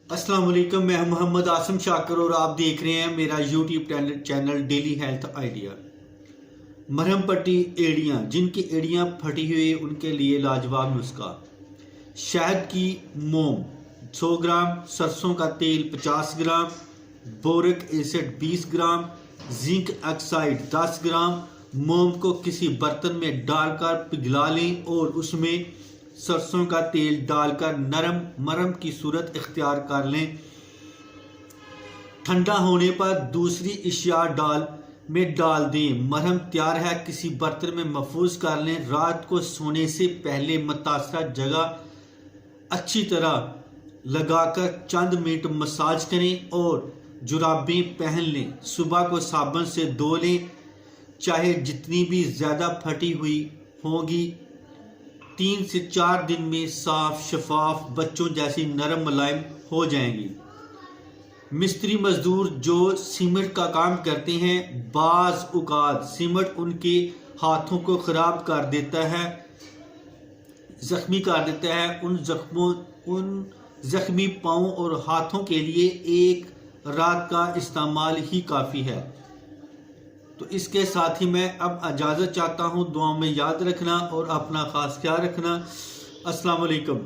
अस्सलाम वालेकुम, मैं मोहम्मद आसिम शाकर और आप देख रहे हैं मेरा YouTube channel daily health idea. मरहम पट्टी एड़ियाँ, जिनकी एड़ियाँ फटी हुई उनके लिए लाजवाब नुस्खा। शहद की मोम 100 ग्राम, सरसों का तेल 50 ग्राम, बोरिक एसिड 20 ग्राम, जिंक ऑक्साइड 10 ग्राम। मोम को किसी बर्तन में डालकर पिघला लें और उसमें सरसों का तेल डालकर नरम मरहम की सूरत इख्तियार कर लें। ठंडा होने पर दूसरी इशिया में डाल दें। मरहम तैयार है, किसी बर्तन में महफूज कर लें। रात को सोने से पहले मुतासरा जगह अच्छी तरह लगाकर चंद मिनट मसाज करें और जुराबें पहन लें। सुबह को साबुन से धो लें, चाहे जितनी भी ज़्यादा फटी हुई होगी। 3 से 4 दिन में साफ शफाफ बच्चों जैसी नरम मुलायम हो जाएंगी। मिस्त्री मजदूर जो सीमेंट का काम करते हैं, बाज औक़ात सीमेंट उनके हाथों को ख़राब कर देता है, ज़ख्मी कर देता है। उन ज़ख्मी पाँव और हाथों के लिए एक रात का इस्तेमाल ही काफ़ी है। तो इसके साथ ही मैं अब इजाज़त चाहता हूँ। दुआ में याद रखना और अपना ख़ास ख्याल रखना। अस्सलाम वालेकुम।